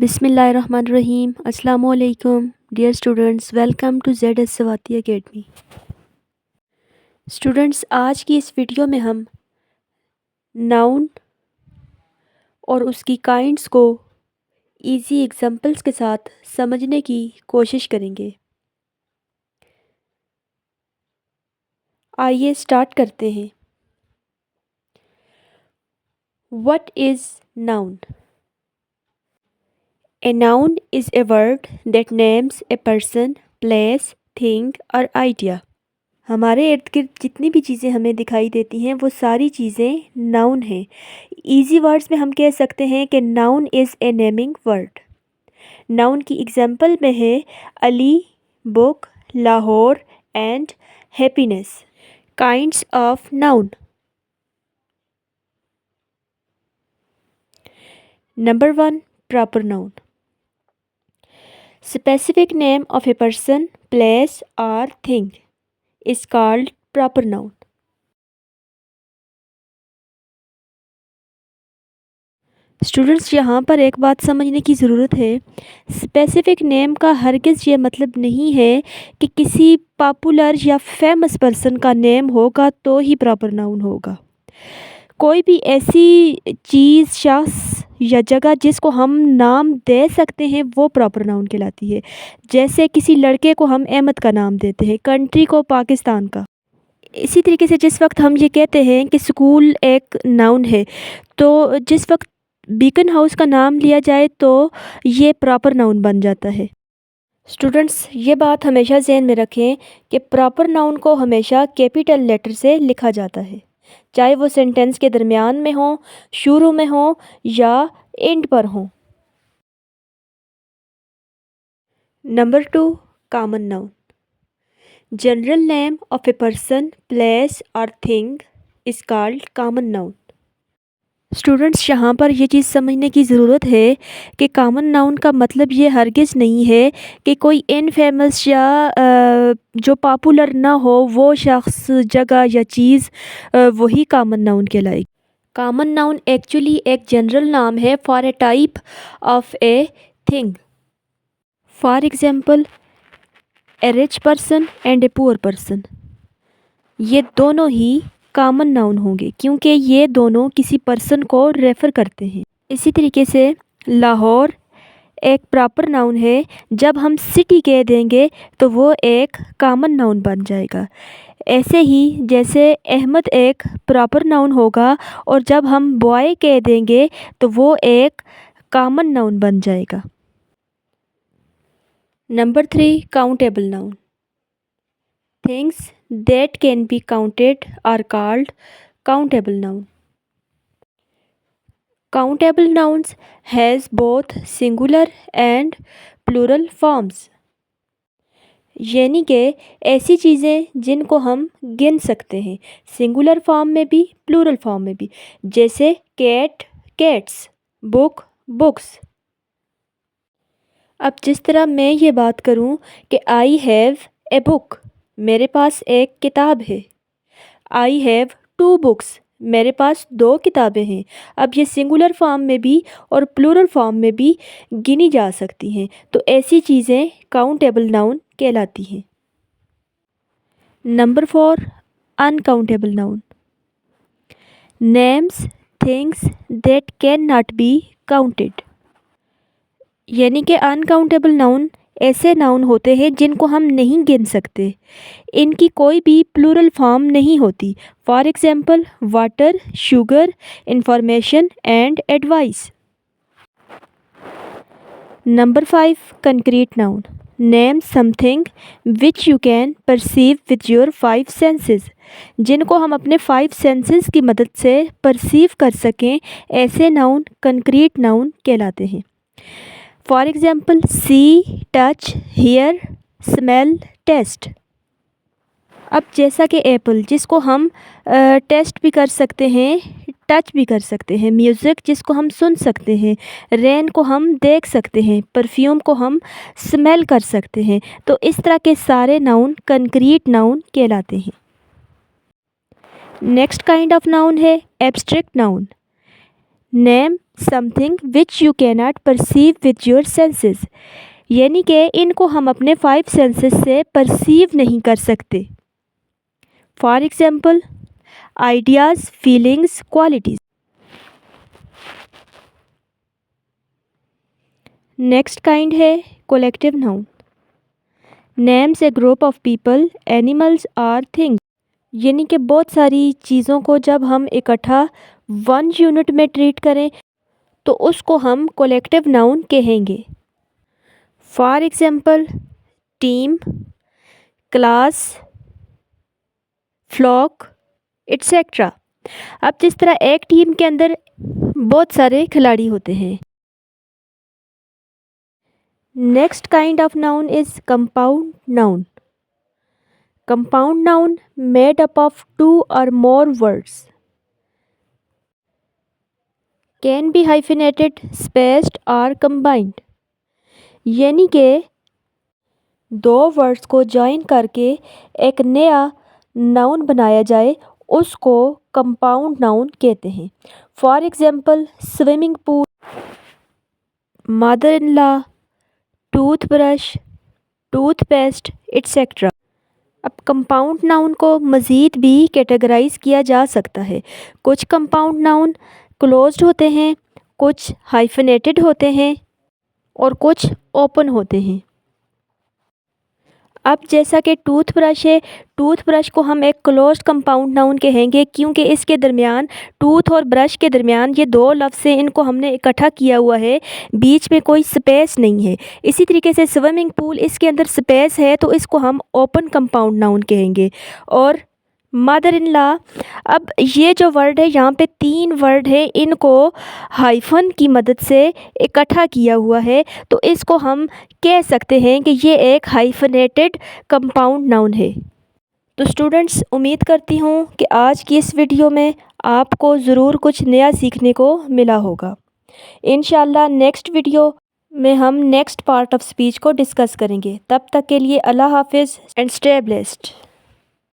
بسم اللہ الرحمن الرحیم۔ السلام علیکم dear students, welcome to Z S Swati Academy. Students, آج کی اس ویڈیو میں ہم ناؤن اور اس کی کائنڈس کو ایزی ایگزامپلس کے ساتھ سمجھنے کی کوشش کریں گے۔ آئیے اسٹارٹ کرتے ہیں۔ What is noun? A noun is a word that names a person, place, thing or idea. ہمارے ارد گرد جتنی بھی چیزیں ہمیں دکھائی دیتی ہیں وہ ساری چیزیں ناؤن ہیں۔ ایزی ورڈز میں ہم کہہ سکتے ہیں کہ noun is a naming word. Noun کی ایگزامپل میں ہے Ali, book, Lahore and happiness. Kinds of noun. Number 1. Proper noun. Specific name of a person, place or thing is called proper noun. Students, یہاں پر ایک بات سمجھنے کی ضرورت ہے۔ اسپیسیفک نیم کا ہرگز یہ مطلب نہیں ہے کہ کسی پاپولر یا فیمس پرسن کا نیم ہوگا تو ہی پراپر ناؤن ہوگا۔ کوئی بھی ایسی چیز، شخص یا جگہ جس کو ہم نام دے سکتے ہیں وہ پراپر ناؤن کہلاتی ہے۔ جیسے کسی لڑکے کو ہم احمد کا نام دیتے ہیں، کنٹری کو پاکستان کا۔ اسی طریقے سے جس وقت ہم یہ کہتے ہیں کہ اسکول ایک ناؤن ہے، تو جس وقت بیکن ہاؤس کا نام لیا جائے تو یہ پراپر ناؤن بن جاتا ہے۔ اسٹوڈنٹس، یہ بات ہمیشہ ذہن میں رکھیں کہ پراپر ناؤن کو ہمیشہ کیپیٹل لیٹر سے لکھا جاتا ہے، چاہے وہ سینٹینس کے درمیان میں ہوں، شروع میں ہوں یا اینڈ پر ہوں۔ Number 2. Common noun. General name of a person, place اور thing is called common noun. Students, یہاں پر یہ چیز سمجھنے کی ضرورت ہے کہ کامن ناؤن کا مطلب یہ ہرگز نہیں ہے کہ کوئی انفیمس یا جو پاپولر نہ ہو وہ شخص، جگہ یا چیز وہی کامن ناؤن کہلائے گی۔ کامن ناؤن ایکچولی ایک جنرل نام ہے for a type of a thing. For example, a rich person and a poor person, یہ دونوں ہی کامن ناؤن ہوں گے کیونکہ یہ دونوں کسی پرسن کو ریفر کرتے ہیں۔ اسی طریقے سے لاہور ایک پراپر ناؤن ہے، جب ہم سٹی کہہ دیں گے تو وہ ایک کامن ناؤن بن جائے گا۔ ایسے ہی جیسے احمد ایک پراپر ناؤن ہوگا اور جب ہم بوائے کہہ دیں گے تو وہ ایک کامن ناؤن بن جائے گا۔ Number 3. Countable noun. Things that can be counted are called countable noun. Countable nouns has both singular and plural forms. یعنی کہ ایسی چیزیں جن کو ہم گن سکتے ہیں، سنگولر فارم میں بھی، پلورل فارم میں بھی، جیسے کیٹ، کیٹس، بک، بکس۔ اب جس طرح میں یہ بات کروں کہ آئی ہیو اے بک، میرے پاس ایک کتاب ہے۔ آئی ہیو 2 books، میرے پاس 2 کتابیں ہیں۔ اب یہ سنگولر فارم میں بھی اور پلورل فارم میں بھی گنی جا سکتی ہیں، تو ایسی چیزیں کاؤنٹیبل ناؤن کہلاتی ہیں۔ Number 4. Uncountable noun. Names things that can not be counted. یعنی کہ انکاؤنٹیبل ناؤن ایسے ناؤن ہوتے ہیں جن کو ہم نہیں گن سکتے، ان کی کوئی بھی پلورل فارم نہیں ہوتی۔ For example, water, sugar, information and advice. Number 5. Concrete noun. Name something which you can perceive with your 5 senses. جن کو ہم اپنے 5 senses کی مدد سے پرسیو کر سکیں، ایسے ناؤن کنکریٹ ناؤن کہلاتے ہیں۔ For example, see, touch, hear, smell, taste. اب جیسا کہ ایپل جس کو ہم ٹیسٹ بھی کر سکتے ہیں، ٹچ بھی کر سکتے ہیں، میوزک جس کو ہم سن سکتے ہیں، رین کو ہم دیکھ سکتے ہیں، پرفیوم کو ہم اسمیل کر سکتے ہیں، تو اس طرح کے سارے ناؤن کنکریٹ ناؤن کہلاتے ہیں۔ نیکسٹ کائنڈ آف ناؤن ہے abstract noun. Name something which you can not perceive with your senses, یعنی کہ ان کو ہم اپنے 5 سینسز سے پرسیو نہیں کر سکتے. For example ideas, feelings, qualities. Next kind ہے collective noun. Names a group of people, animals اور تھنگس، یعنی کہ بہت ساری چیزوں کو جب ہم اکٹھا 1 یونٹ میں ٹریٹ کریں تو اس کو ہم کولیکٹیو ناؤن کہیں گے. For example team, class, flock et cetera. اب جس طرح ایک ٹیم کے اندر بہت سارے کھلاڑی ہوتے ہیں. Next kind of noun is compound noun. Compound noun made up of 2 or more words. Can be hyphenated, spaced or combined. یعنی کہ 2 ورڈز کو جوائن کر کے ایک نیا ناؤن بنایا جائے اس کو کمپاؤنڈ ناؤن کہتے ہیں. For example swimming pool, mother in law, toothbrush, toothpaste etcetera. اب کمپاؤنڈ ناؤن کو مزید بھی کیٹیگرائز کیا جا سکتا ہے. کچھ کمپاؤنڈ ناؤن کلوزڈ ہوتے ہیں، کچھ ہائفنیٹڈ ہوتے ہیں اور کچھ اوپن ہوتے ہیں. اب جیسا کہ ٹوتھ برش ہے، ٹوتھ برش کو ہم ایک کلوزڈ کمپاؤنڈ ناؤن کہیں گے کیونکہ اس کے درمیان ٹوتھ اور برش کے درمیان یہ 2 لفظ ہیں، ان کو ہم نے اکٹھا کیا ہوا ہے، بیچ میں کوئی سپیس نہیں ہے. اسی طریقے سے سوئمنگ پول، اس کے اندر سپیس ہے تو اس کو ہم اوپن کمپاؤنڈ ناؤن کہیں گے. اور مدر ان لا، اب یہ جو ورڈ ہے یہاں پہ 3 ورڈ ہے، ان کو ہائفن کی مدد سے اکٹھا کیا ہوا ہے تو اس کو ہم کہہ سکتے ہیں کہ یہ ایک ہائفنیٹڈ کمپاؤنڈ ناؤن ہے. تو اسٹوڈنٹس، امید کرتی ہوں کہ آج کی اس ویڈیو میں آپ کو ضرور کچھ نیا سیکھنے کو ملا ہوگا. انشاءاللہ نیکسٹ ویڈیو میں ہم نیکسٹ پارٹ آف اسپیچ کو ڈسکس کریں گے. تب تک کے لیے اللہ حافظ اینڈ اسٹے بلیسڈ.